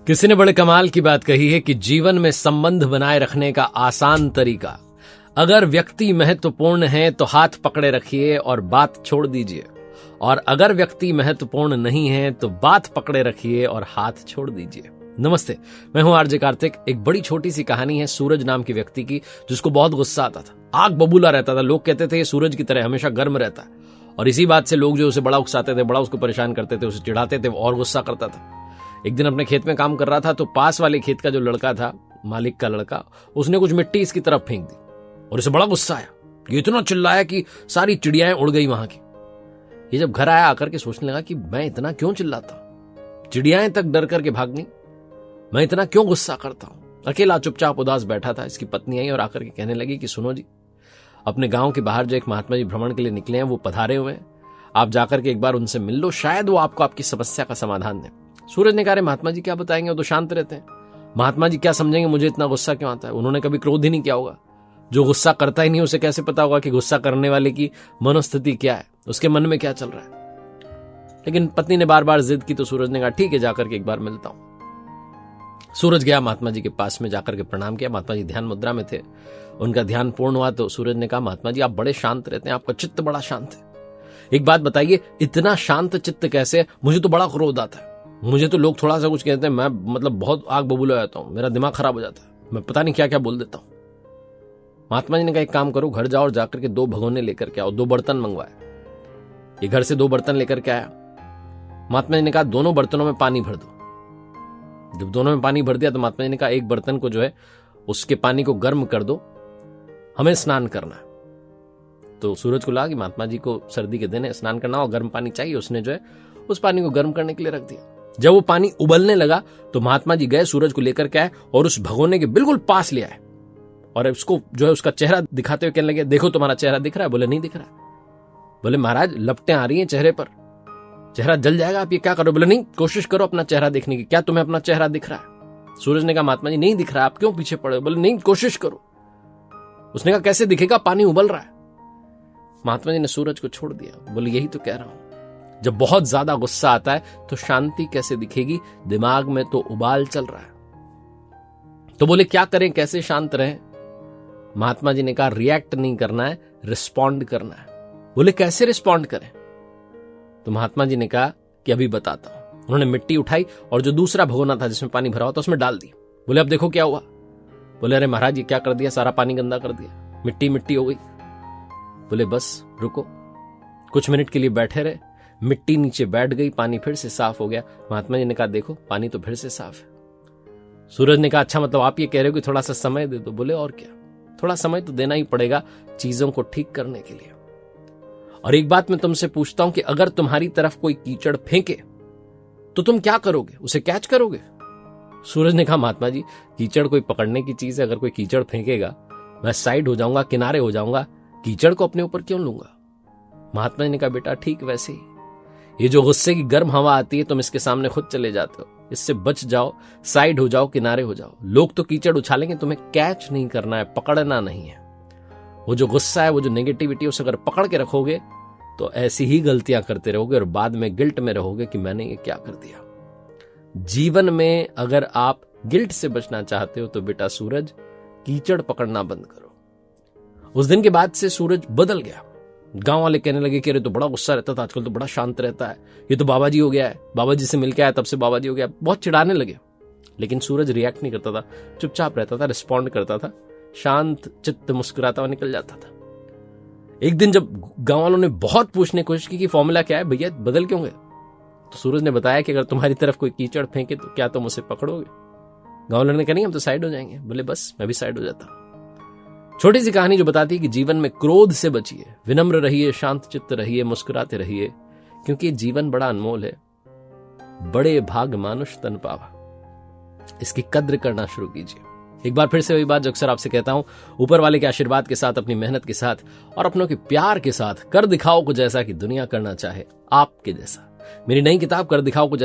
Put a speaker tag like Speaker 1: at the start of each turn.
Speaker 1: किसी ने बड़े कमाल की बात कही है कि जीवन में संबंध बनाए रखने का आसान तरीका, अगर व्यक्ति महत्वपूर्ण है तो हाथ पकड़े रखिए और बात छोड़ दीजिए, और अगर व्यक्ति महत्वपूर्ण नहीं है तो बात पकड़े रखिए और हाथ छोड़ दीजिए। नमस्ते, मैं हूं आरजे कार्तिक। एक बड़ी छोटी सी कहानी है सूरज नाम के व्यक्ति की, जिसको बहुत गुस्सा आता था, आग बबूला रहता था। लोग कहते थे ये सूरज की तरह हमेशा गर्म रहता है, और इसी बात से लोग जो उसे बड़ा उकसाते थे, बड़ा उसको परेशान करते थे, उसे चिढ़ाते थे और गुस्सा करता था। एक दिन अपने खेत में काम कर रहा था तो पास वाले खेत का जो लड़का था, मालिक का लड़का, उसने कुछ मिट्टी इसकी तरफ फेंक दी और इसे बड़ा गुस्सा आया। ये इतना चिल्लाया कि सारी चिड़ियाएं उड़ गई वहां की। ये जब घर आया आकर के सोचने लगा कि मैं इतना क्यों चिल्लाता हूं, चिड़ियाएं तक डर करके भाग गई, मैं इतना क्यों गुस्सा करता हूं। अकेला चुपचाप उदास बैठा था। इसकी पत्नी आई और आकर के कहने लगी कि सुनो जी, अपने गांव के बाहर जो एक महात्मा जी भ्रमण के लिए निकले हैं, वो पधारे हुए हैं, आप जाकर के एक बार उनसे मिल लो, शायद वो आपको आपकी समस्या का समाधान दें। सूरज ने कहा, महात्मा जी क्या बताएंगे, वो तो शांत रहते हैं। महात्मा जी क्या समझेंगे, मुझे इतना गुस्सा क्यों आता है। उन्होंने कभी क्रोध ही नहीं किया होगा। जो गुस्सा करता ही नहीं उसे कैसे पता होगा कि गुस्सा करने वाले की मनोस्थिति क्या है, उसके मन में क्या चल रहा है। लेकिन पत्नी ने बार बार जिद की तो सूरज ने कहा ठीक है, जाकर के एक बार मिलता हूं। सूरज गया महात्मा जी के पास में, जाकर के प्रणाम किया। महात्मा जी ध्यान मुद्रा में थे। उनका ध्यान पूर्ण हुआ तो सूरज ने कहा, महात्मा जी आप बड़े शांत रहते हैं, आपका चित्त बड़ा शांत है। एक बात बताइए, इतना शांत चित्त कैसे? मुझे तो बड़ा क्रोध आता है। मुझे तो लोग थोड़ा सा कुछ कहते हैं, मैं बहुत आग बबूला हो जाता हूं, मेरा दिमाग खराब हो जाता है, मैं पता नहीं क्या क्या बोल देता हूं। महात्मा जी ने कहा एक काम करो, घर जाओ और जाकर के 2 भगोने लेकर के आओ, 2 बर्तन मंगवाए। ये घर से 2 बर्तन लेकर के आया। महात्मा जी ने कहा दोनों बर्तनों में पानी भर दो। जब दोनों में पानी भर दिया तो महात्मा जी ने कहा एक बर्तन को जो है उसके पानी को गर्म कर दो, हमें स्नान करना है। तो सूरज को लगा कि महात्मा जी को सर्दी के दिन है, स्नान करना और गर्म पानी चाहिए। उसने जो है उस पानी को गर्म करने के लिए रख दिया। जब वो पानी उबलने लगा तो महात्मा जी गए, सूरज को लेकर के आए और उस भगोने के बिल्कुल पास ले आए और उसको जो है उसका चेहरा दिखाते हुए कहने लगे, देखो तुम्हारा चेहरा दिख रहा है? बोले नहीं दिख रहा। बोले महाराज लपटें आ रही हैं चेहरे पर, चेहरा जल जाएगा, आप ये क्या करो? बोले नहीं, कोशिश करो अपना चेहरा देखने की, क्या तुम्हें अपना चेहरा दिख रहा है? सूरज ने कहा महात्मा जी नहीं दिख रहा, आप क्यों पीछे पड़े? बोले नहीं, कोशिश करो। उसने कहा कैसे दिखेगा, पानी उबल रहा है। महात्मा जी ने सूरज को छोड़ दिया। बोले यही तो कह रहा हूं, जब बहुत ज्यादा गुस्सा आता है तो शांति कैसे दिखेगी, दिमाग में तो उबाल चल रहा है। तो बोले क्या करें, कैसे शांत रहें? महात्मा जी ने कहा रिएक्ट नहीं करना है, रिस्पॉन्ड करना है। बोले कैसे रिस्पॉन्ड करें? तो महात्मा जी ने कहा कि अभी बताता हूं। उन्होंने मिट्टी उठाई और जो दूसरा भगोना था जिसमें पानी भरा हुआ था उसमें डाल दी। बोले अब देखो क्या हुआ। बोले अरे महाराज ये क्या कर दिया, सारा पानी गंदा कर दिया, मिट्टी मिट्टी हो गई। बोले बस रुको। कुछ मिनट के लिए बैठे रहे, मिट्टी नीचे बैठ गई, पानी फिर से साफ हो गया। महात्मा जी ने कहा देखो पानी तो फिर से साफ है। सूरज ने कहा अच्छा मतलब आप ये कह रहे हो कि थोड़ा सा समय दे दो? बोले और क्या, थोड़ा समय तो देना ही पड़ेगा चीजों को ठीक करने के लिए। और एक बात मैं तुमसे पूछता हूं कि अगर तुम्हारी तरफ कोई कीचड़ फेंके तो तुम क्या करोगे, उसे कैच करोगे? सूरज ने कहा महात्मा जी कीचड़ कोई पकड़ने की चीज है, अगर कोई कीचड़ फेंकेगा मैं साइड हो जाऊंगा, किनारे हो जाऊंगा, कीचड़ को अपने ऊपर क्यों लूंगा? महात्मा जी ने कहा बेटा ठीक वैसे ही ये जो गुस्से की गर्म हवा आती है तुम इसके सामने खुद चले जाते हो, इससे बच जाओ, साइड हो जाओ, किनारे हो जाओ। लोग तो कीचड़ उछालेंगे, तुम्हें कैच नहीं करना है, पकड़ना नहीं है। वो जो गुस्सा है, वो जो नेगेटिविटी, उसे अगर पकड़ के रखोगे तो ऐसी ही गलतियां करते रहोगे और बाद में गिल्ट में रहोगे कि मैंने ये क्या कर दिया। जीवन में अगर आप गिल्ट से बचना चाहते हो तो बेटा सूरज कीचड़ पकड़ना बंद करो। उस दिन के बाद से सूरज बदल गया। गांव वाले कहने लगे कि अरे तो बड़ा गुस्सा रहता था, आजकल तो बड़ा शांत रहता है, ये तो बाबा जी हो गया है, बाबा जी से मिलके आया तब से बाबा जी हो गया। बहुत चिढ़ाने लगे। लेकिन सूरज रिएक्ट नहीं करता था, चुपचाप रहता था, रिस्पॉन्ड करता था, शांत चित्त मुस्कुराता हुआ निकल जाता था। एक दिन जब गांव वालों ने बहुत पूछने की कोशिश की कि फॉर्मूला क्या है भैया, बदल क्यों गए, तो सूरज ने बताया कि अगर तुम्हारी तरफ कोई कीचड़ फेंके तो क्या तुम उसे पकड़ोगे? गांव वालों ने कहा नहीं हम तो साइड हो जाएंगे। बोले बस मैं भी साइड हो जाता हूं। छोटी सी कहानी जो बताती है कि जीवन में क्रोध से बचिए, विनम्र रहिए, शांत चित्त रहिए, मुस्कुराते रहिए, क्योंकि जीवन बड़ा अनमोल है। बड़े भाग मानुष तन पावा, इसकी कद्र करना शुरू कीजिए। एक बार फिर से वही बात जो अक्सर आपसे कहता हूं, ऊपर वाले के आशीर्वाद के साथ, अपनी मेहनत के साथ और अपनों के प्यार के साथ कर दिखाओ कुछ ऐसा कि दुनिया करना चाहे आपके जैसा। मेरी नई किताब कर दिखाओ कुछ